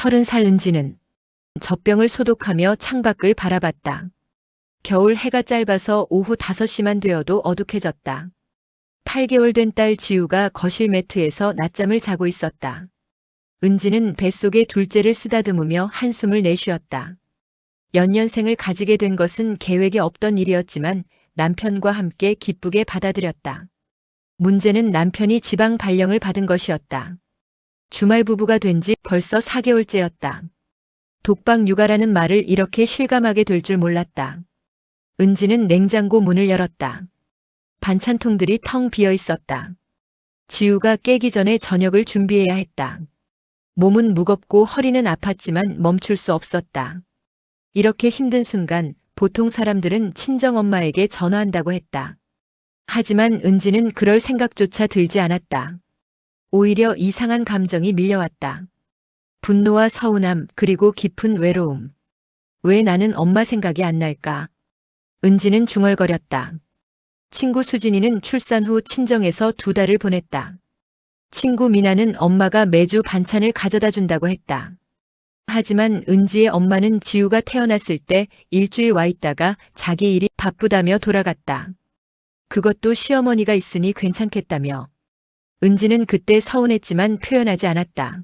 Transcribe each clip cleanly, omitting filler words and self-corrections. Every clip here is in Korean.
30살 은지는 젖병을 소독하며 창밖을 바라봤다. 겨울 해가 짧아서 오후 5시만 되어도 어둑해졌다. 8개월 된 딸 지우가 거실 매트에서 낮잠을 자고 있었다. 은지는 뱃속에 둘째를 쓰다듬으며 한숨을 내쉬었다. 연년생을 가지게 된 것은 계획에 없던 일이었지만 남편과 함께 기쁘게 받아들였다. 문제는 남편이 지방 발령을 받은 것이었다. 주말 부부가 된 지 벌써 4개월째였다. 독박 육아라는 말을 이렇게 실감하게 될 줄 몰랐다. 은지는 냉장고 문을 열었다. 반찬통들이 텅 비어 있었다. 지우가 깨기 전에 저녁을 준비해야 했다. 몸은 무겁고 허리는 아팠지만 멈출 수 없었다. 이렇게 힘든 순간 보통 사람들은 친정엄마에게 전화한다고 했다. 하지만 은지는 그럴 생각조차 들지 않았다. 오히려 이상한 감정이 밀려왔다. 분노와 서운함 그리고 깊은 외로움. 왜 나는 엄마 생각이 안 날까? 은지는 중얼거렸다. 친구 수진이는 출산 후 친정에서 2달을 보냈다. 친구 미나는 엄마가 매주 반찬을 가져다 준다고 했다. 하지만 은지의 엄마는 지우가 태어났을 때 일주일 와 있다가 자기 일이 바쁘다며 돌아갔다. 그것도 시어머니가 있으니 괜찮겠다며. 은지는 그때 서운했지만 표현하지 않았다.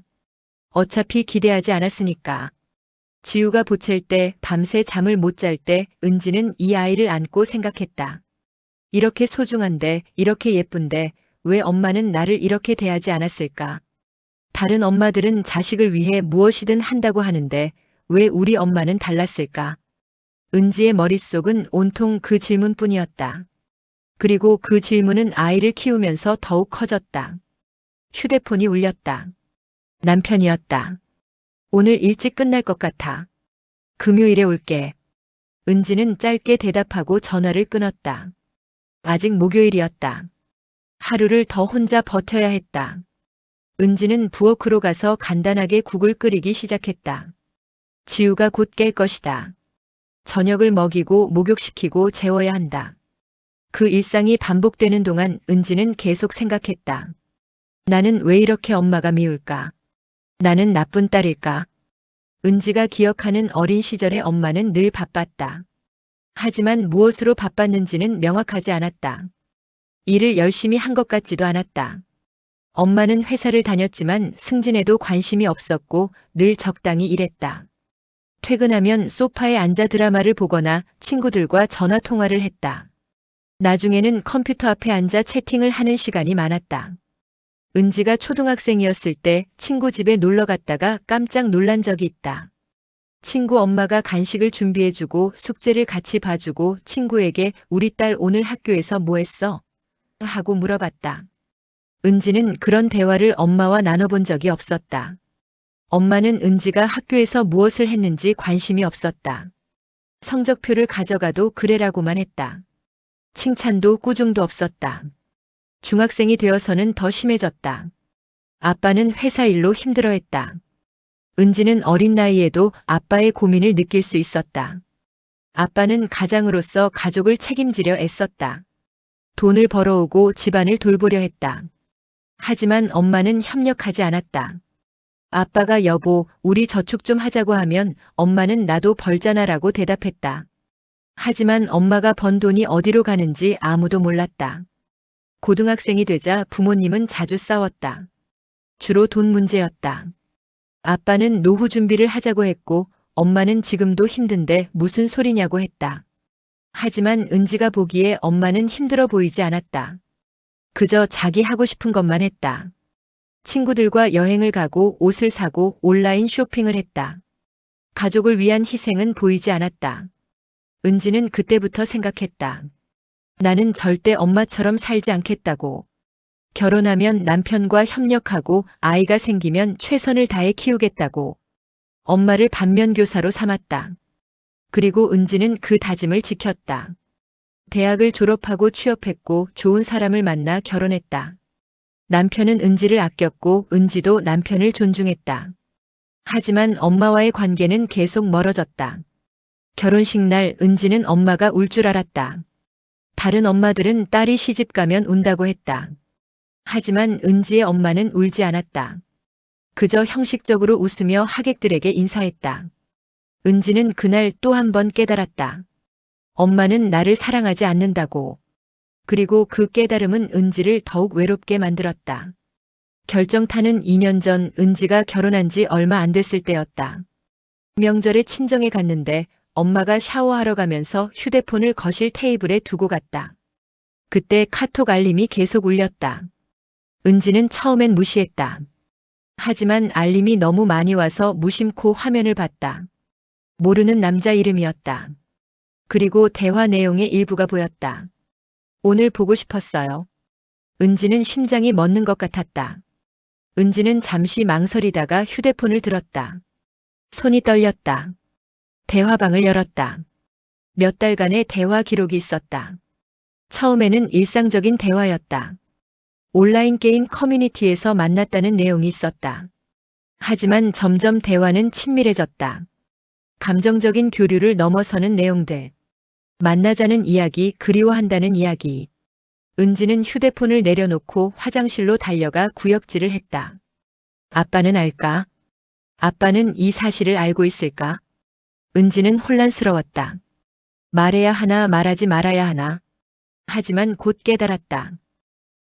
어차피 기대하지 않았으니까. 지우가 보챌 때 밤새 잠을 못 잘 때 은지는 이 아이를 안고 생각했다. 이렇게 소중한데, 이렇게 예쁜데 왜 엄마는 나를 이렇게 대하지 않았을까? 다른 엄마들은 자식을 위해 무엇이든 한다고 하는데 왜 우리 엄마는 달랐을까? 은지의 머릿속은 온통 그 질문뿐이었다. 그리고 그 질문은 아이를 키우면서 더욱 커졌다. 휴대폰이 울렸다. 남편이었다. 오늘 일찍 끝날 것 같아. 금요일에 올게. 은지는 짧게 대답하고 전화를 끊었다. 아직 목요일이었다. 하루를 더 혼자 버텨야 했다. 은지는 부엌으로 가서 간단하게 국을 끓이기 시작했다. 지우가 곧 깰 것이다. 저녁을 먹이고 목욕시키고 재워야 한다. 그 일상이 반복되는 동안 은지는 계속 생각했다. 나는 왜 이렇게 엄마가 미울까? 나는 나쁜 딸일까? 은지가 기억하는 어린 시절의 엄마는 늘 바빴다. 하지만 무엇으로 바빴는지는 명확하지 않았다. 일을 열심히 한 것 같지도 않았다. 엄마는 회사를 다녔지만 승진에도 관심이 없었고 늘 적당히 일했다. 퇴근하면 소파에 앉아 드라마를 보거나 친구들과 전화 통화를 했다. 나중에는 컴퓨터 앞에 앉아 채팅을 하는 시간이 많았다. 은지가 초등학생이었을 때 친구 집에 놀러 갔다가 깜짝 놀란 적이 있다. 친구 엄마가 간식을 준비해주고 숙제를 같이 봐주고 친구에게 우리 딸 오늘 학교에서 뭐 했어? 하고 물어봤다. 은지는 그런 대화를 엄마와 나눠본 적이 없었다. 엄마는 은지가 학교에서 무엇을 했는지 관심이 없었다. 성적표를 가져가도 그래라고만 했다. 칭찬도 꾸중도 없었다. 중학생이 되어서는 더 심해졌다. 아빠는 회사 일로 힘들어했다. 은지는 어린 나이에도 아빠의 고민을 느낄 수 있었다. 아빠는 가장으로서 가족을 책임지려 애썼다. 돈을 벌어오고 집안을 돌보려 했다. 하지만 엄마는 협력하지 않았다. 아빠가 여보, 우리 저축 좀 하자고 하면 엄마는 나도 벌잖아라고 대답했다. 하지만 엄마가 번 돈이 어디로 가는지 아무도 몰랐다. 고등학생이 되자 부모님은 자주 싸웠다. 주로 돈 문제였다. 아빠는 노후 준비를 하자고 했고 엄마는 지금도 힘든데 무슨 소리냐고 했다. 하지만 은지가 보기에 엄마는 힘들어 보이지 않았다. 그저 자기 하고 싶은 것만 했다. 친구들과 여행을 가고 옷을 사고 온라인 쇼핑을 했다. 가족을 위한 희생은 보이지 않았다. 은지는 그때부터 생각했다. 나는 절대 엄마처럼 살지 않겠다고. 결혼하면 남편과 협력하고 아이가 생기면 최선을 다해 키우겠다고. 엄마를 반면교사로 삼았다. 그리고 은지는 그 다짐을 지켰다. 대학을 졸업하고 취업했고 좋은 사람을 만나 결혼했다. 남편은 은지를 아꼈고 은지도 남편을 존중했다. 하지만 엄마와의 관계는 계속 멀어졌다. 결혼식 날 은지는 엄마가 울 줄 알았다. 다른 엄마들은 딸이 시집 가면 운다고 했다. 하지만 은지의 엄마는 울지 않았다. 그저 형식적으로 웃으며 하객들에게 인사했다. 은지는 그날 또 한 번 깨달았다. 엄마는 나를 사랑하지 않는다고. 그리고 그 깨달음은 은지를 더욱 외롭게 만들었다. 결정타는 2년 전 은지가 결혼한 지 얼마 안 됐을 때였다. 명절에 친정에 갔는데 엄마가 샤워하러 가면서 휴대폰을 거실 테이블에 두고 갔다. 그때 카톡 알림이 계속 울렸다. 은지는 처음엔 무시했다. 하지만 알림이 너무 많이 와서 무심코 화면을 봤다. 모르는 남자 이름이었다. 그리고 대화 내용의 일부가 보였다. 오늘 보고 싶었어요. 은지는 심장이 멎는 것 같았다. 은지는 잠시 망설이다가 휴대폰을 들었다. 손이 떨렸다. 대화방을 열었다. 몇 달간의 대화 기록이 있었다. 처음에는 일상적인 대화였다. 온라인 게임 커뮤니티에서 만났다는 내용이 있었다. 하지만 점점 대화는 친밀해졌다. 감정적인 교류를 넘어서는 내용들. 만나자는 이야기, 그리워한다는 이야기. 은지는 휴대폰을 내려놓고 화장실로 달려가 구역질을 했다. 아빠는 알까? 아빠는 이 사실을 알고 있을까? 은지는 혼란스러웠다. 말해야 하나 말하지 말아야 하나. 하지만 곧 깨달았다.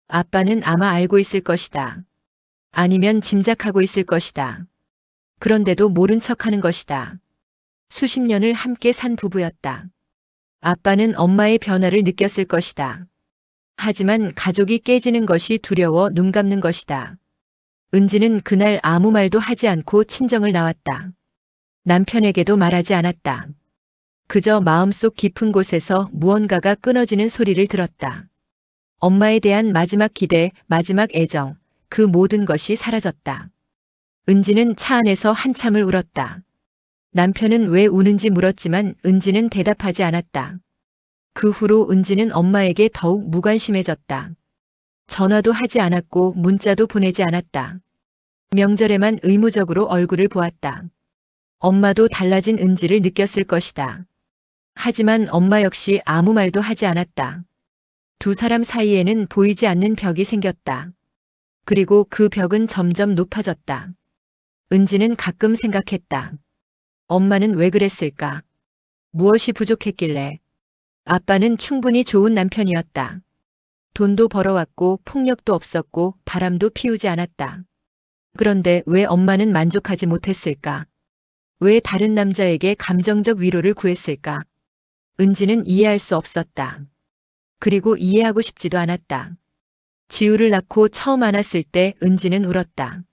아빠는 아마 알고 있을 것이다. 아니면 짐작하고 있을 것이다. 그런데도 모른 척하는 것이다. 수십 년을 함께 산 부부였다. 아빠는 엄마의 변화를 느꼈을 것이다. 하지만 가족이 깨지는 것이 두려워 눈 감는 것이다. 은지는 그날 아무 말도 하지 않고 친정을 나왔다. 남편에게도 말하지 않았다. 그저 마음속 깊은 곳에서 무언가가 끊어지는 소리를 들었다. 엄마에 대한 마지막 기대, 마지막 애정, 그 모든 것이 사라졌다. 은지는 차 안에서 한참을 울었다. 남편은 왜 우는지 물었지만 은지는 대답하지 않았다. 그 후로 은지는 엄마에게 더욱 무관심해졌다. 전화도 하지 않았고 문자도 보내지 않았다. 명절에만 의무적으로 얼굴을 보았다. 엄마도 달라진 은지를 느꼈을 것이다. 하지만 엄마 역시 아무 말도 하지 않았다. 두 사람 사이에는 보이지 않는 벽이 생겼다. 그리고 그 벽은 점점 높아졌다. 은지는 가끔 생각했다. 엄마는 왜 그랬을까? 무엇이 부족했길래? 아빠는 충분히 좋은 남편이었다. 돈도 벌어왔고 폭력도 없었고 바람도 피우지 않았다. 그런데 왜 엄마는 만족하지 못했을까? 왜 다른 남자에게 감정적 위로를 구했을까? 은지는 이해할 수 없었다. 그리고 이해하고 싶지도 않았다. 지우를 낳고 처음 안았을 때 은지는 울었다.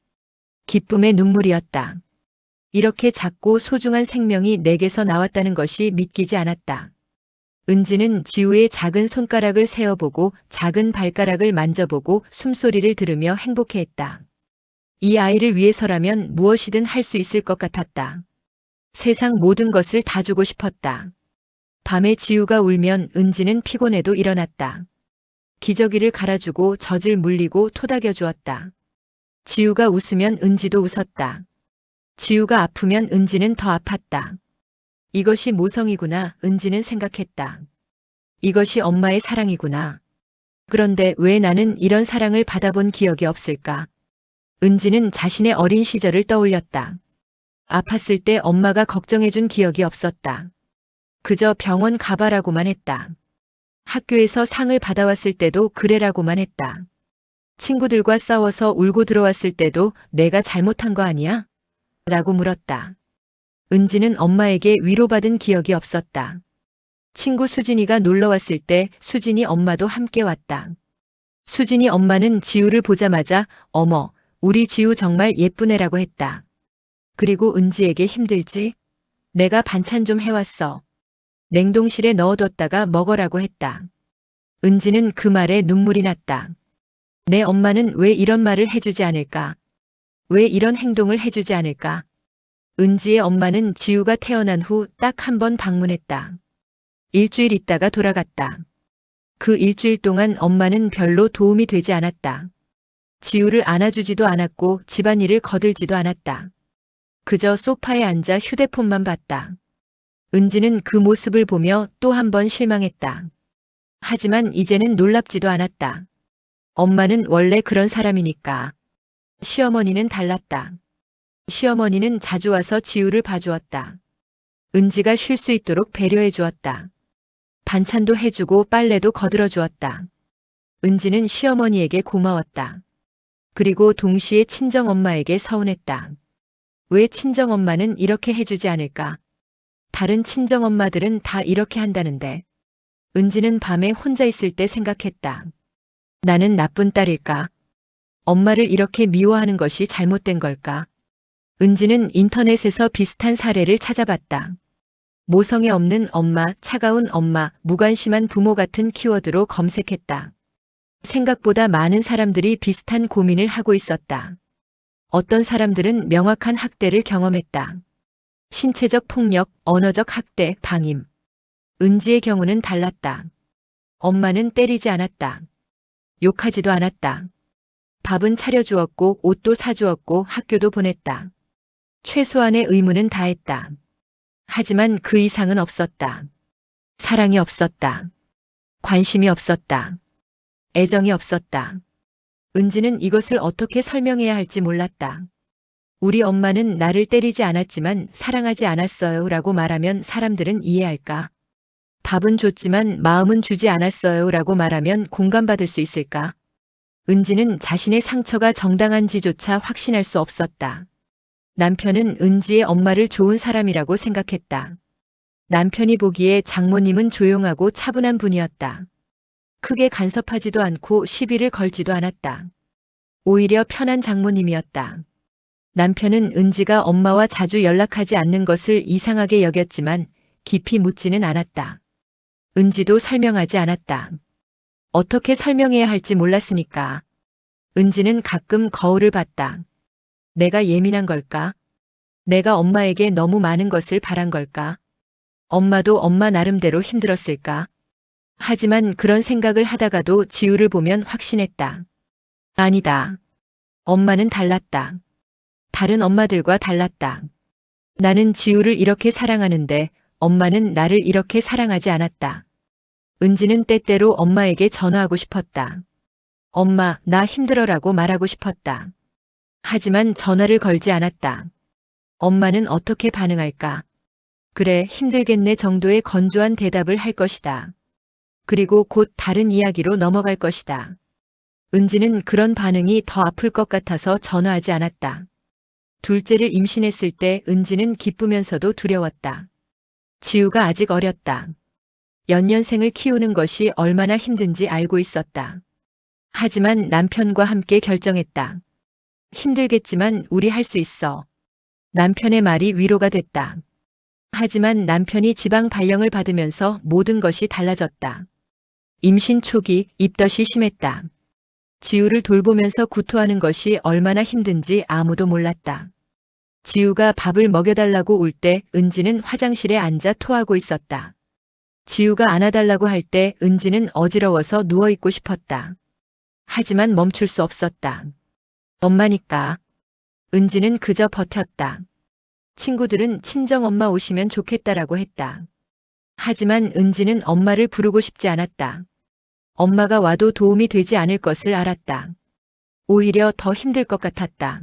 기쁨의 눈물이었다. 이렇게 작고 소중한 생명이 내게서 나왔다는 것이 믿기지 않았다. 은지는 지우의 작은 손가락을 세어보고 작은 발가락을 만져보고 숨소리를 들으며 행복해했다. 이 아이를 위해서라면 무엇이든 할 수 있을 것 같았다. 세상 모든 것을 다 주고 싶었다. 밤에 지우가 울면 은지는 피곤해도 일어났다. 기저귀를 갈아주고 젖을 물리고 토닥여 주었다. 지우가 웃으면 은지도 웃었다. 지우가 아프면 은지는 더 아팠다. 이것이 모성이구나, 은지는 생각했다. 이것이 엄마의 사랑이구나. 그런데 왜 나는 이런 사랑을 받아본 기억이 없을까? 은지는 자신의 어린 시절을 떠올렸다. 아팠을 때 엄마가 걱정해준 기억이 없었다. 그저 병원 가봐라고만 했다. 학교에서 상을 받아왔을 때도 그래라고만 했다. 친구들과 싸워서 울고 들어왔을 때도 내가 잘못한 거 아니야? 라고 물었다. 은지는 엄마에게 위로받은 기억이 없었다. 친구 수진이가 놀러 왔을 때 수진이 엄마도 함께 왔다. 수진이 엄마는 지우를 보자마자 어머, 우리 지우 정말 예쁜 애라고 했다. 그리고 은지에게 힘들지? 내가 반찬 좀 해왔어. 냉동실에 넣어뒀다가 먹으라고 했다. 은지는 그 말에 눈물이 났다. 내 엄마는 왜 이런 말을 해주지 않을까? 왜 이런 행동을 해주지 않을까? 은지의 엄마는 지우가 태어난 후 딱 한 번 방문했다. 일주일 있다가 돌아갔다. 그 일주일 동안 엄마는 별로 도움이 되지 않았다. 지우를 안아주지도 않았고 집안일을 거들지도 않았다. 그저 소파에 앉아 휴대폰만 봤다. 은지는 그 모습을 보며 또 한 번 실망했다. 하지만 이제는 놀랍지도 않았다. 엄마는 원래 그런 사람이니까. 시어머니는 달랐다. 시어머니는 자주 와서 지우를 봐주었다. 은지가 쉴 수 있도록 배려해 주었다. 반찬도 해주고 빨래도 거들어 주었다. 은지는 시어머니에게 고마웠다. 그리고 동시에 친정엄마에게 서운했다. 왜 친정엄마는 이렇게 해주지 않을까? 다른 친정엄마들은 다 이렇게 한다는데. 은지는 밤에 혼자 있을 때 생각했다. 나는 나쁜 딸일까? 엄마를 이렇게 미워하는 것이 잘못된 걸까? 은지는 인터넷에서 비슷한 사례를 찾아봤다. 모성애 없는 엄마, 차가운 엄마, 무관심한 부모 같은 키워드로 검색했다. 생각보다 많은 사람들이 비슷한 고민을 하고 있었다. 어떤 사람들은 명확한 학대를 경험했다. 신체적 폭력, 언어적 학대, 방임. 은지의 경우는 달랐다. 엄마는 때리지 않았다. 욕하지도 않았다. 밥은 차려주었고 옷도 사주었고 학교도 보냈다. 최소한의 의무는 다했다. 하지만 그 이상은 없었다. 사랑이 없었다. 관심이 없었다. 애정이 없었다. 은지는 이것을 어떻게 설명해야 할지 몰랐다. 우리 엄마는 나를 때리지 않았지만 사랑하지 않았어요 라고 말하면 사람들은 이해할까? 밥은 줬지만 마음은 주지 않았어요 라고 말하면 공감받을 수 있을까? 은지는 자신의 상처가 정당한지조차 확신할 수 없었다. 남편은 은지의 엄마를 좋은 사람이라고 생각했다. 남편이 보기에 장모님은 조용하고 차분한 분이었다. 크게 간섭하지도 않고 시비를 걸지도 않았다. 오히려 편한 장모님이었다. 남편은 은지가 엄마와 자주 연락하지 않는 것을 이상하게 여겼지만 깊이 묻지는 않았다. 은지도 설명하지 않았다. 어떻게 설명해야 할지 몰랐으니까. 은지는 가끔 거울을 봤다. 내가 예민한 걸까? 내가 엄마에게 너무 많은 것을 바란 걸까? 엄마도 엄마 나름대로 힘들었을까? 하지만 그런 생각을 하다가도 지우를 보면 확신했다. 아니다. 엄마는 달랐다. 다른 엄마들과 달랐다. 나는 지우를 이렇게 사랑하는데 엄마는 나를 이렇게 사랑하지 않았다. 은지는 때때로 엄마에게 전화하고 싶었다. 엄마, 나 힘들어라고 말하고 싶었다. 하지만 전화를 걸지 않았다. 엄마는 어떻게 반응할까? 그래, 힘들겠네 정도의 건조한 대답을 할 것이다. 그리고 곧 다른 이야기로 넘어갈 것이다. 은지는 그런 반응이 더 아플 것 같아서 전화하지 않았다. 둘째를 임신했을 때 은지는 기쁘면서도 두려웠다. 지우가 아직 어렸다. 연년생을 키우는 것이 얼마나 힘든지 알고 있었다. 하지만 남편과 함께 결정했다. 힘들겠지만 우리 할 수 있어. 남편의 말이 위로가 됐다. 하지만 남편이 지방 발령을 받으면서 모든 것이 달라졌다. 임신 초기 입덧이 심했다. 지우를 돌보면서 구토하는 것이 얼마나 힘든지 아무도 몰랐다. 지우가 밥을 먹여달라고 울 때 은지는 화장실에 앉아 토하고 있었다. 지우가 안아달라고 할 때 은지는 어지러워서 누워있고 싶었다. 하지만 멈출 수 없었다. 엄마니까. 은지는 그저 버텼다. 친구들은 친정엄마 오시면 좋겠다라고 했다. 하지만 은지는 엄마를 부르고 싶지 않았다. 엄마가 와도 도움이 되지 않을 것을 알았다. 오히려 더 힘들 것 같았다.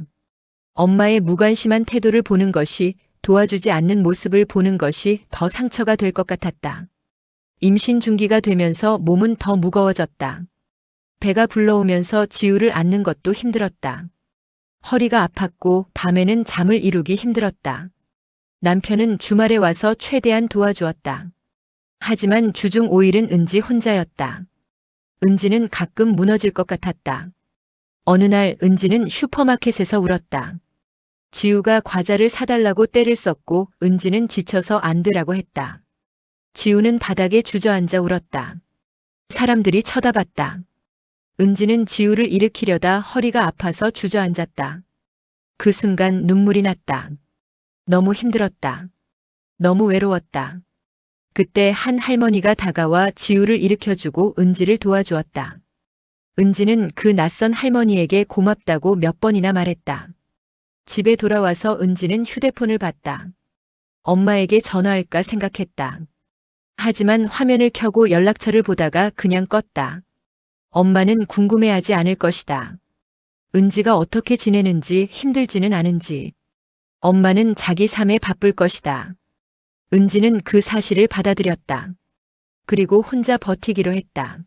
엄마의 무관심한 태도를 보는 것이, 도와주지 않는 모습을 보는 것이 더 상처가 될 것 같았다. 임신 중기가 되면서 몸은 더 무거워졌다. 배가 불러오면서 지우를 안는 것도 힘들었다. 허리가 아팠고 밤에는 잠을 이루기 힘들었다. 남편은 주말에 와서 최대한 도와주었다. 하지만 주중 5일은 은지 혼자였다. 은지는 가끔 무너질 것 같았다. 어느 날 은지는 슈퍼마켓에서 울었다. 지우가 과자를 사달라고 떼를 썼고 은지는 지쳐서 안 되라고 했다. 지우는 바닥에 주저앉아 울었다. 사람들이 쳐다봤다. 은지는 지우를 일으키려다 허리가 아파서 주저앉았다. 그 순간 눈물이 났다. 너무 힘들었다. 너무 외로웠다. 그때 한 할머니가 다가와 지우를 일으켜주고 은지를 도와주었다. 은지는 그 낯선 할머니에게 고맙다고 몇 번이나 말했다. 집에 돌아와서 은지는 휴대폰을 봤다. 엄마에게 전화할까 생각했다. 하지만 화면을 켜고 연락처를 보다가 그냥 껐다. 엄마는 궁금해하지 않을 것이다. 은지가 어떻게 지내는지 힘들지는 않은지. 엄마는 자기 삶에 바쁠 것이다. 은지는 그 사실을 받아들였다. 그리고 혼자 버티기로 했다.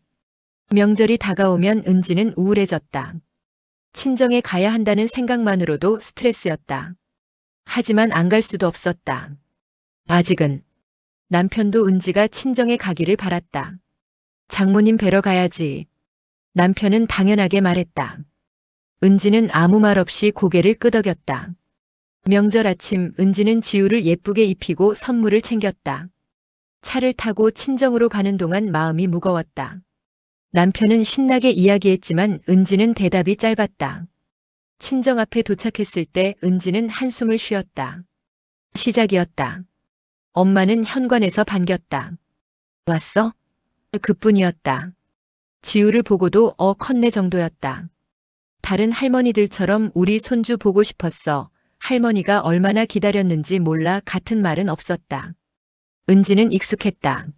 명절이 다가오면 은지는 우울해졌다. 친정에 가야 한다는 생각만으로도 스트레스였다. 하지만 안 갈 수도 없었다. 아직은. 남편도 은지가 친정에 가기를 바랐다. 장모님 뵈러 가야지. 남편은 당연하게 말했다. 은지는 아무 말 없이 고개를 끄덕였다. 명절 아침 은지는 지우를 예쁘게 입히고 선물을 챙겼다. 차를 타고 친정으로 가는 동안 마음이 무거웠다. 남편은 신나게 이야기했지만 은지는 대답이 짧았다. 친정 앞에 도착했을 때 은지는 한숨을 쉬었다. 시작이었다. 엄마는 현관에서 반겼다. 왔어? 그뿐이었다. 지우를 보고도 컸네 정도였다. 다른 할머니들처럼 우리 손주 보고 싶었어. 할머니가 얼마나 기다렸는지 몰라 같은 말은 없었다. 은지는 익숙했다.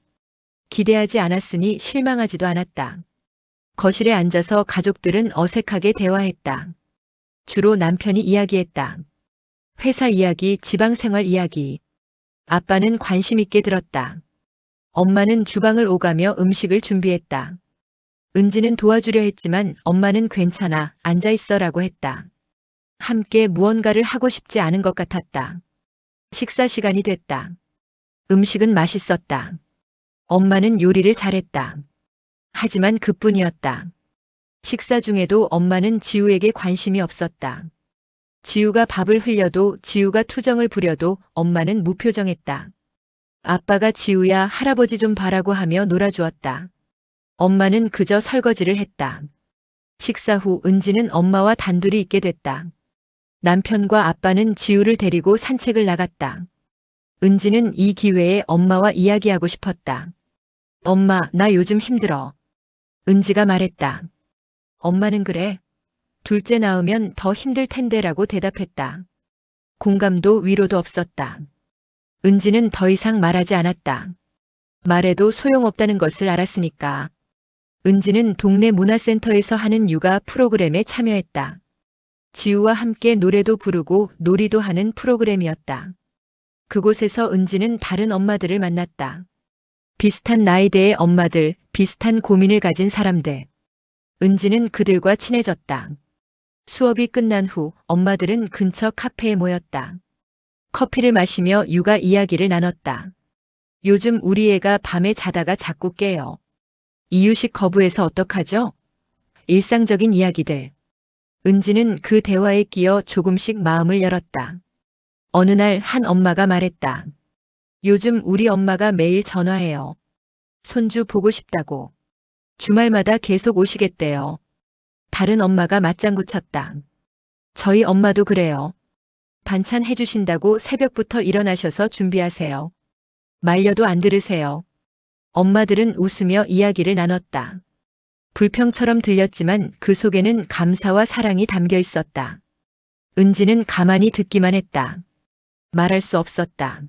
기대하지 않았으니 실망하지도 않았다. 거실에 앉아서 가족들은 어색하게 대화했다. 주로 남편이 이야기했다. 회사 이야기, 지방생활 이야기. 아빠는 관심 있게 들었다. 엄마는 주방을 오가며 음식을 준비했다. 은지는 도와주려 했지만 엄마는 괜찮아, 앉아있어라고 했다. 함께 무언가를 하고 싶지 않은 것 같았다. 식사 시간이 됐다. 음식은 맛있었다. 엄마는 요리를 잘했다. 하지만 그뿐이었다. 식사 중에도 엄마는 지우에게 관심이 없었다. 지우가 밥을 흘려도 지우가 투정을 부려도 엄마는 무표정했다. 아빠가 지우야 할아버지 좀 봐라고 하며 놀아주었다. 엄마는 그저 설거지를 했다. 식사 후 은지는 엄마와 단둘이 있게 됐다. 남편과 아빠는 지우를 데리고 산책을 나갔다. 은지는 이 기회에 엄마와 이야기하고 싶었다. 엄마, 나 요즘 힘들어. 은지가 말했다. 엄마는 그래. 둘째 낳으면 더 힘들 텐데라고 대답했다. 공감도 위로도 없었다. 은지는 더 이상 말하지 않았다. 말해도 소용없다는 것을 알았으니까. 은지는 동네 문화센터에서 하는 육아 프로그램에 참여했다. 지우와 함께 노래도 부르고 놀이도 하는 프로그램이었다. 그곳에서 은지는 다른 엄마들을 만났다. 비슷한 나이대의 엄마들, 비슷한 고민을 가진 사람들. 은지는 그들과 친해졌다. 수업이 끝난 후 엄마들은 근처 카페에 모였다. 커피를 마시며 육아 이야기를 나눴다. 요즘 우리 애가 밤에 자다가 자꾸 깨요. 이유식 거부해서 어떡하죠? 일상적인 이야기들. 은지는 그 대화에 끼어 조금씩 마음을 열었다. 어느 날 한 엄마가 말했다. 요즘 우리 엄마가 매일 전화해요. 손주 보고 싶다고. 주말마다 계속 오시겠대요. 다른 엄마가 맞장구 쳤다. 저희 엄마도 그래요. 반찬 해주신다고 새벽부터 일어나셔서 준비하세요. 말려도 안 들으세요. 엄마들은 웃으며 이야기를 나눴다. 불평처럼 들렸지만 그 속에는 감사와 사랑이 담겨 있었다. 은지는 가만히 듣기만 했다. 말할 수 없었다.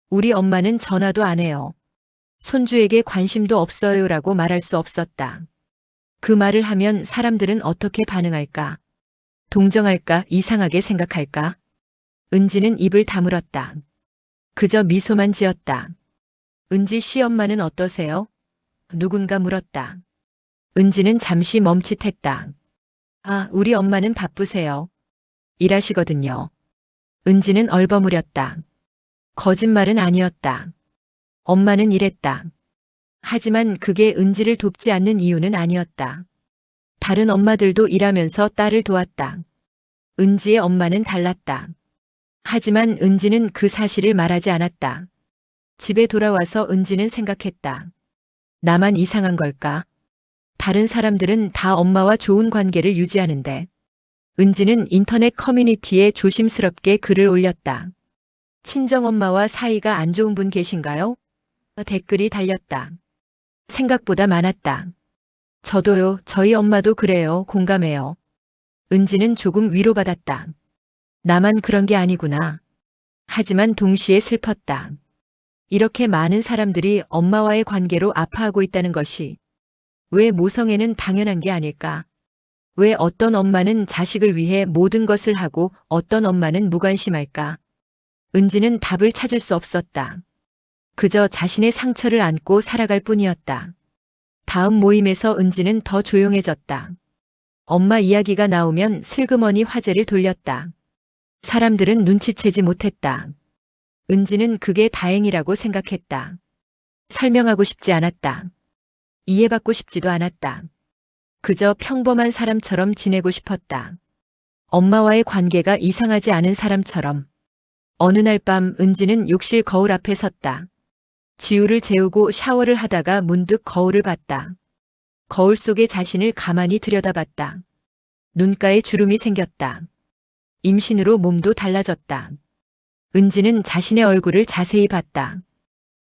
우리 엄마는 전화도 안 해요. 손주에게 관심도 없어요라고 말할 수 없었다. 그 말을 하면 사람들은 어떻게 반응할까? 동정할까? 이상하게 생각할까? 은지는 입을 다물었다. 그저 미소만 지었다. 은지 씨 엄마는 어떠세요? 누군가 물었다. 은지는 잠시 멈칫했다. 아, 우리 엄마는 바쁘세요. 일하시거든요. 은지는 얼버무렸다. 거짓말은 아니었다. 엄마는 일했다. 하지만 그게 은지를 돕지 않는 이유는 아니었다. 다른 엄마들도 일하면서 딸을 도왔다. 은지의 엄마는 달랐다. 하지만 은지는 그 사실을 말하지 않았다. 집에 돌아와서 은지는 생각했다. 나만 이상한 걸까? 다른 사람들은 다 엄마와 좋은 관계를 유지하는데. 은지는 인터넷 커뮤니티에 조심스럽게 글을 올렸다. 친정엄마와 사이가 안 좋은 분 계신가요? 댓글이 달렸다. 생각보다 많았다. 저도요, 저희 엄마도 그래요, 공감해요. 은지는 조금 위로받았다. 나만 그런 게 아니구나. 하지만 동시에 슬펐다. 이렇게 많은 사람들이 엄마와의 관계로 아파하고 있다는 것이 왜 모성애는 당연한 게 아닐까? 왜 어떤 엄마는 자식을 위해 모든 것을 하고 어떤 엄마는 무관심할까? 은지는 답을 찾을 수 없었다. 그저 자신의 상처를 안고 살아갈 뿐이었다. 다음 모임에서 은지는 더 조용해졌다. 엄마 이야기가 나오면 슬그머니 화제를 돌렸다. 사람들은 눈치채지 못했다. 은지는 그게 다행이라고 생각했다. 설명하고 싶지 않았다. 이해받고 싶지도 않았다. 그저 평범한 사람처럼 지내고 싶었다. 엄마와의 관계가 이상하지 않은 사람처럼. 어느 날 밤 은지는 욕실 거울 앞에 섰다. 지우를 재우고 샤워를 하다가 문득 거울을 봤다. 거울 속의 자신을 가만히 들여다봤다. 눈가에 주름이 생겼다. 임신으로 몸도 달라졌다. 은지는 자신의 얼굴을 자세히 봤다.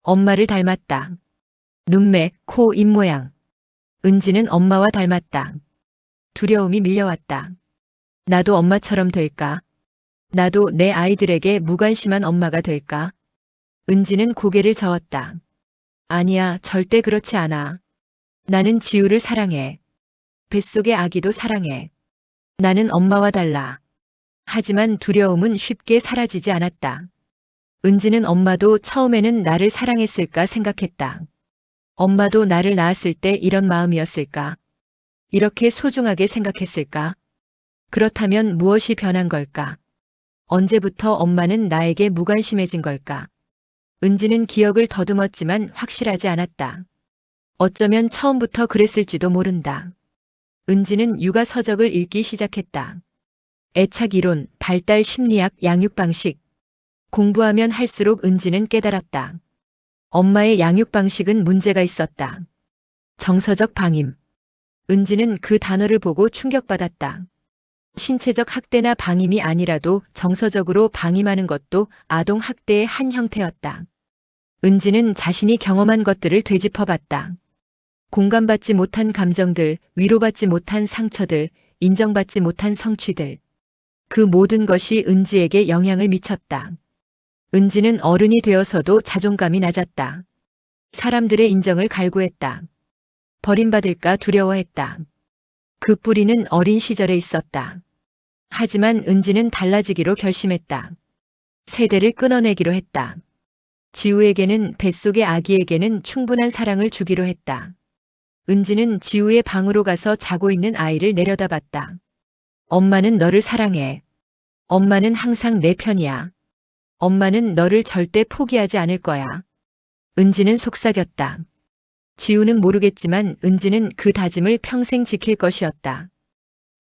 엄마를 닮았다. 눈매, 코, 입모양. 은지는 엄마와 닮았다. 두려움이 밀려왔다. 나도 엄마처럼 될까? 나도 내 아이들에게 무관심한 엄마가 될까? 은지는 고개를 저었다. 아니야, 절대 그렇지 않아. 나는 지우를 사랑해. 뱃속의 아기도 사랑해. 나는 엄마와 달라. 하지만 두려움은 쉽게 사라지지 않았다. 은지는 엄마도 처음에는 나를 사랑했을까 생각했다. 엄마도 나를 낳았을 때 이런 마음이었을까? 이렇게 소중하게 생각했을까? 그렇다면 무엇이 변한 걸까? 언제부터 엄마는 나에게 무관심해진 걸까? 은지는 기억을 더듬었지만 확실하지 않았다. 어쩌면 처음부터 그랬을지도 모른다. 은지는 육아 서적을 읽기 시작했다. 애착 이론, 발달 심리학, 양육 방식. 공부하면 할수록 은지는 깨달았다. 엄마의 양육 방식은 문제가 있었다. 정서적 방임. 은지는 그 단어를 보고 충격받았다. 신체적 학대나 방임이 아니라도 정서적으로 방임하는 것도 아동 학대의 한 형태였다. 은지는 자신이 경험한 것들을 되짚어봤다. 공감받지 못한 감정들, 위로받지 못한 상처들, 인정받지 못한 성취들. 그 모든 것이 은지에게 영향을 미쳤다. 은지는 어른이 되어서도 자존감이 낮았다. 사람들의 인정을 갈구했다. 버림받을까 두려워했다. 그 뿌리는 어린 시절에 있었다. 하지만 은지는 달라지기로 결심했다. 세대를 끊어내기로 했다. 지우에게는 뱃속의 아기에게는 충분한 사랑을 주기로 했다. 은지는 지우의 방으로 가서 자고 있는 아이를 내려다봤다. 엄마는 너를 사랑해. 엄마는 항상 내 편이야. 엄마는 너를 절대 포기하지 않을 거야. 은지는 속삭였다. 지우는 모르겠지만 은지는 그 다짐을 평생 지킬 것이었다.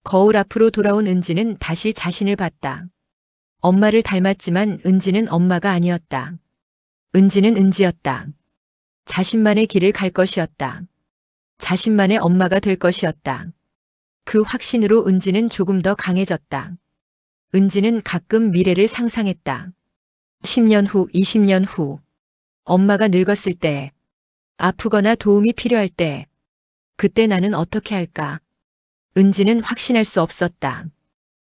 거울 앞으로 돌아온 은지는 다시 자신을 봤다. 엄마를 닮았지만 은지는 엄마가 아니었다. 은지는 은지였다. 자신만의 길을 갈 것이었다. 자신만의 엄마가 될 것이었다. 그 확신으로 은지는 조금 더 강해졌다. 은지는 가끔 미래를 상상했다. 10년 후, 20년 후. 엄마가 늙었을 때, 아프거나 도움이 필요할 때, 그때 나는 어떻게 할까? 은지는 확신할 수 없었다.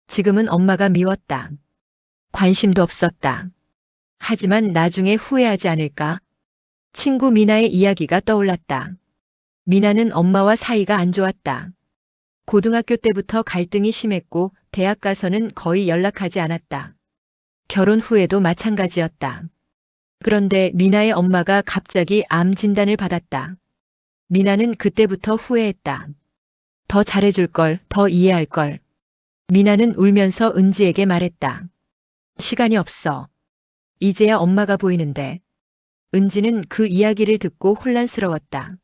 지금은 엄마가 미웠다. 관심도 없었다. 하지만 나중에 후회하지 않을까? 친구 미나의 이야기가 떠올랐다. 미나는 엄마와 사이가 안 좋았다. 고등학교 때부터 갈등이 심했고 대학 가서는 거의 연락하지 않았다. 결혼 후에도 마찬가지였다. 그런데 미나의 엄마가 갑자기 암 진단을 받았다. 미나는 그때부터 후회했다. 더 잘해줄 걸, 더 이해할 걸. 미나는 울면서 은지에게 말했다. 시간이 없어. 이제야 엄마가 보이는데. 은지는 그 이야기를 듣고 혼란스러웠다.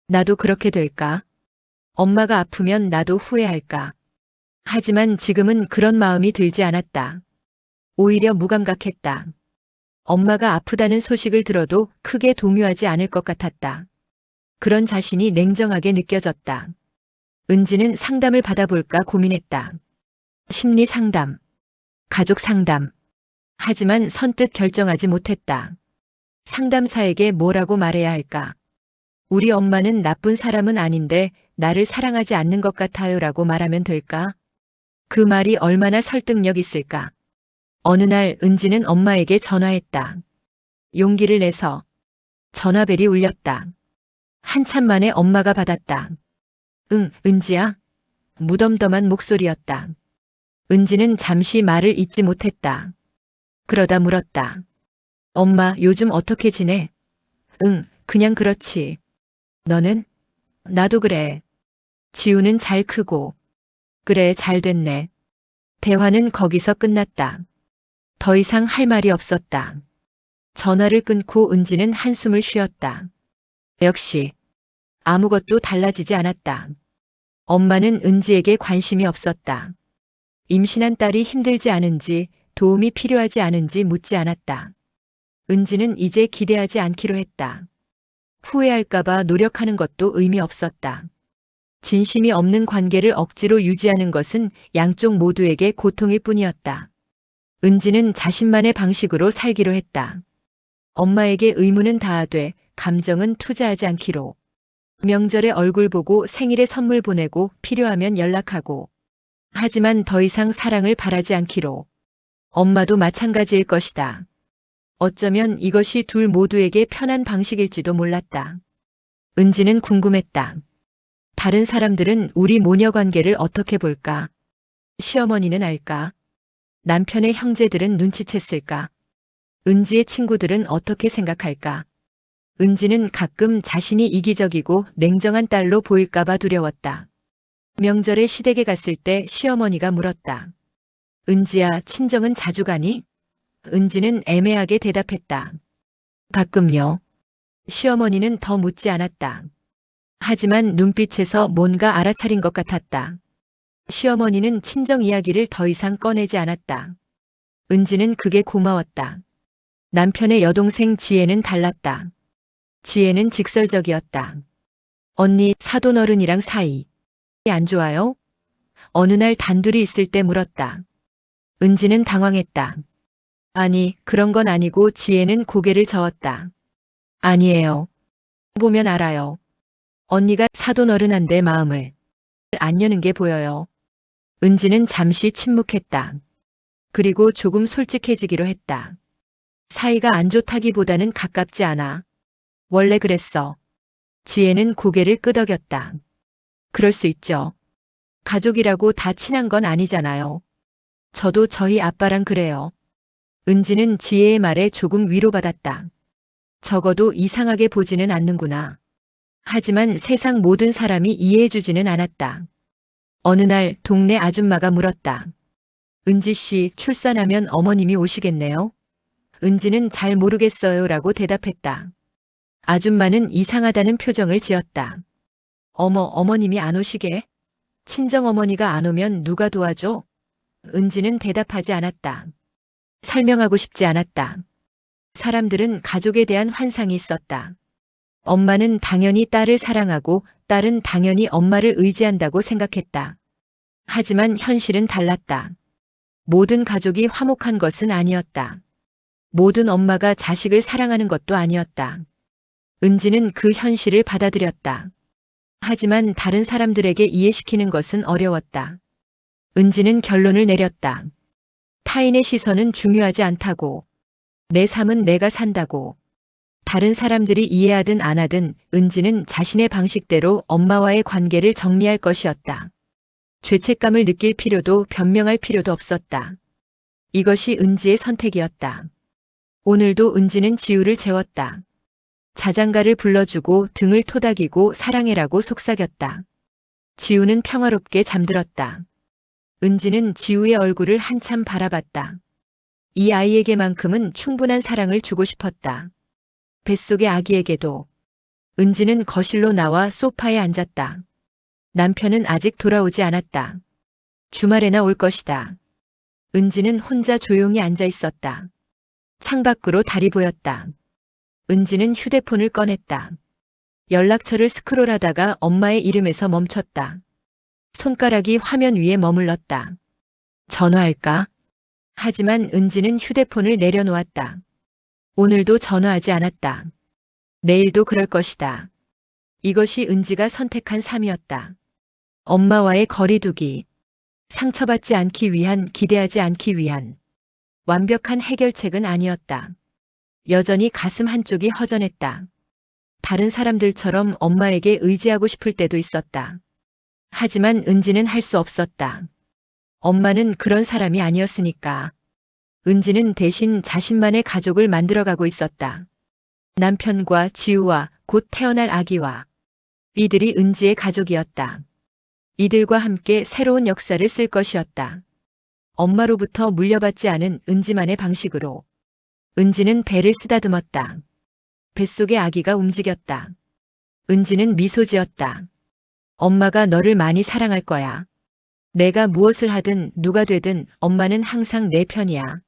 나도 그렇게 될까? 엄마가 아프면 나도 후회할까? 하지만 지금은 그런 마음이 들지 않았다. 오히려 무감각했다. 엄마가 아프다는 소식을 들어도 크게 동요하지 않을 것 같았다. 그런 자신이 냉정하게 느껴졌다. 은지는 상담을 받아볼까 고민했다. 심리 상담, 가족 상담. 하지만 선뜻 결정하지 못했다. 상담사에게 뭐라고 말해야 할까? 우리 엄마는 나쁜 사람은 아닌데 나를 사랑하지 않는 것 같아요 라고 말하면 될까? 그 말이 얼마나 설득력 있을까? 어느 날 은지는 엄마에게 전화했다. 용기를 내서. 전화벨이 울렸다. 한참 만에 엄마가 받았다. 응, 은지야? 무덤덤한 목소리였다. 은지는 잠시 말을 잇지 못했다. 그러다 물었다. 엄마, 요즘 어떻게 지내? 응, 그냥 그렇지. 너는? 나도 그래. 지우는 잘 크고. 그래, 잘 됐네. 대화는 거기서 끝났다. 더 이상 할 말이 없었다. 전화를 끊고 은지는 한숨을 쉬었다. 역시 아무것도 달라지지 않았다. 엄마는 은지에게 관심이 없었다. 임신한 딸이 힘들지 않은지, 도움이 필요하지 않은지 묻지 않았다. 은지는 이제 기대하지 않기로 했다. 후회할까봐 노력하는 것도 의미 없었다. 진심이 없는 관계를 억지로 유지하는 것은 양쪽 모두에게 고통일 뿐이었다. 은지는 자신만의 방식으로 살기로 했다. 엄마에게 의무는 다하되 감정은 투자하지 않기로. 명절에 얼굴 보고 생일에 선물 보내고 필요하면 연락하고. 하지만 더 이상 사랑을 바라지 않기로. 엄마도 마찬가지일 것이다. 어쩌면 이것이 둘 모두에게 편한 방식일지도 몰랐다. 은지는 궁금했다. 다른 사람들은 우리 모녀 관계를 어떻게 볼까? 시어머니는 알까? 남편의 형제들은 눈치챘을까? 은지의 친구들은 어떻게 생각할까? 은지는 가끔 자신이 이기적이고 냉정한 딸로 보일까봐 두려웠다. 명절에 시댁에 갔을 때 시어머니가 물었다. 은지야, 친정은 자주 가니? 은지는 애매하게 대답했다. 가끔요. 시어머니는 더 묻지 않았다. 하지만 눈빛에서 뭔가 알아차린 것 같았다. 시어머니는 친정 이야기를 더 이상 꺼내지 않았다. 은지는 그게 고마웠다. 남편의 여동생 지혜는 달랐다. 지혜는 직설적이었다. 언니, 사돈어른이랑 사이 안 좋아요? 어느 날 단둘이 있을 때 물었다. 은지는 당황했다. 아니, 그런 건 아니고 지혜는 고개를 저었다. 아니에요. 보면 알아요. 언니가 사돈어른한테 마음을 안 여는 게 보여요. 은지는 잠시 침묵했다. 그리고 조금 솔직해지기로 했다. 사이가 안 좋다기보다는 가깝지 않아. 원래 그랬어. 지혜는 고개를 끄덕였다. 그럴 수 있죠. 가족이라고 다 친한 건 아니잖아요. 저도 저희 아빠랑 그래요. 은지는 지혜의 말에 조금 위로받았다. 적어도 이상하게 보지는 않는구나. 하지만 세상 모든 사람이 이해해주지는 않았다. 어느 날 동네 아줌마가 물었다. 은지 씨, 출산하면 어머님이 오시겠네요? 은지는 잘 모르겠어요 라고 대답했다. 아줌마는 이상하다는 표정을 지었다. 어머, 어머님이 안 오시게? 친정어머니가 안 오면 누가 도와줘? 은지는 대답하지 않았다. 설명하고 싶지 않았다. 사람들은 가족에 대한 환상이 있었다. 엄마는 당연히 딸을 사랑하고 딸은 당연히 엄마를 의지한다고 생각했다. 하지만 현실은 달랐다. 모든 가족이 화목한 것은 아니었다. 모든 엄마가 자식을 사랑하는 것도 아니었다. 은지는 그 현실을 받아들였다. 하지만 다른 사람들에게 이해시키는 것은 어려웠다. 은지는 결론을 내렸다. 타인의 시선은 중요하지 않다고. 내 삶은 내가 산다고. 다른 사람들이 이해하든 안 하든 은지는 자신의 방식대로 엄마와의 관계를 정리할 것이었다. 죄책감을 느낄 필요도 변명할 필요도 없었다. 이것이 은지의 선택이었다. 오늘도 은지는 지우를 재웠다. 자장가를 불러주고 등을 토닥이고 사랑해라고 속삭였다. 지우는 평화롭게 잠들었다. 은지는 지우의 얼굴을 한참 바라봤다. 이 아이에게만큼은 충분한 사랑을 주고 싶었다. 뱃속의 아기에게도. 은지는 거실로 나와 소파에 앉았다. 남편은 아직 돌아오지 않았다. 주말에나 올 것이다. 은지는 혼자 조용히 앉아 있었다. 창밖으로 달이 보였다. 은지는 휴대폰을 꺼냈다. 연락처를 스크롤하다가 엄마의 이름에서 멈췄다. 손가락이 화면 위에 머물렀다. 전화할까? 하지만 은지는 휴대폰을 내려놓았다. 오늘도 전화하지 않았다. 내일도 그럴 것이다. 이것이 은지가 선택한 삶이었다. 엄마와의 거리두기. 상처받지 않기 위한, 기대하지 않기 위한. 완벽한 해결책은 아니었다. 여전히 가슴 한쪽이 허전했다. 다른 사람들처럼 엄마에게 의지하고 싶을 때도 있었다. 하지만 은지는 할 수 없었다. 엄마는 그런 사람이 아니었으니까. 은지는 대신 자신만의 가족을 만들어가고 있었다. 남편과 지우와 곧 태어날 아기와. 이들이 은지의 가족이었다. 이들과 함께 새로운 역사를 쓸 것이었다. 엄마로부터 물려받지 않은 은지만의 방식으로. 은지는 배를 쓰다듬었다. 뱃속의 아기가 움직였다. 은지는 미소 지었다. 엄마가 너를 많이 사랑할 거야. 내가 무엇을 하든 누가 되든 엄마는 항상 내 편이야.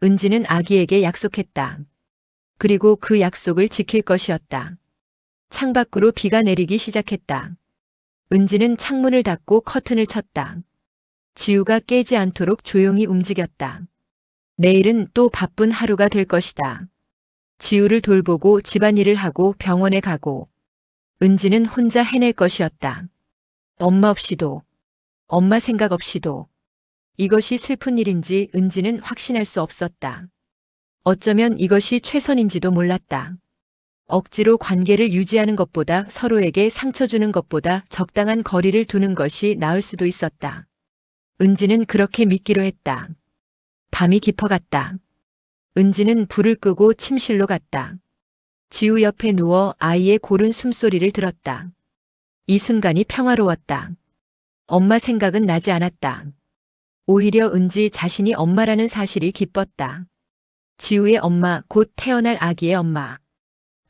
은지는 아기에게 약속했다. 그리고 그 약속을 지킬 것이었다. 창밖으로 비가 내리기 시작했다. 은지는 창문을 닫고 커튼을 쳤다. 지우가 깨지 않도록 조용히 움직였다. 내일은 또 바쁜 하루가 될 것이다. 지우를 돌보고 집안일을 하고 병원에 가고. 은지는 혼자 해낼 것이었다. 엄마 없이도, 엄마 생각 없이도. 이것이 슬픈 일인지 은지는 확신할 수 없었다. 어쩌면 이것이 최선인지도 몰랐다. 억지로 관계를 유지하는 것보다 서로에게 상처 주는 것보다 적당한 거리를 두는 것이 나을 수도 있었다. 은지는 그렇게 믿기로 했다. 밤이 깊어갔다. 은지는 불을 끄고 침실로 갔다. 지우 옆에 누워 아이의 고른 숨소리를 들었다. 이 순간이 평화로웠다. 엄마 생각은 나지 않았다. 오히려 은지 자신이 엄마라는 사실이 기뻤다. 지우의 엄마, 곧 태어날 아기의 엄마.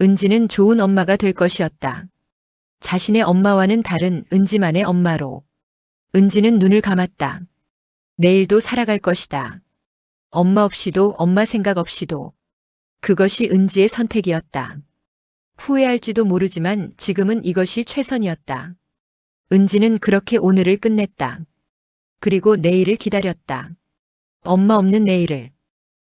은지는 좋은 엄마가 될 것이었다. 자신의 엄마와는 다른 은지만의 엄마로. 은지는 눈을 감았다. 내일도 살아갈 것이다. 엄마 없이도 엄마 생각 없이도. 그것이 은지의 선택이었다. 후회할지도 모르지만 지금은 이것이 최선이었다. 은지는 그렇게 오늘을 끝냈다. 그리고 내일을 기다렸다. 엄마 없는 내일을.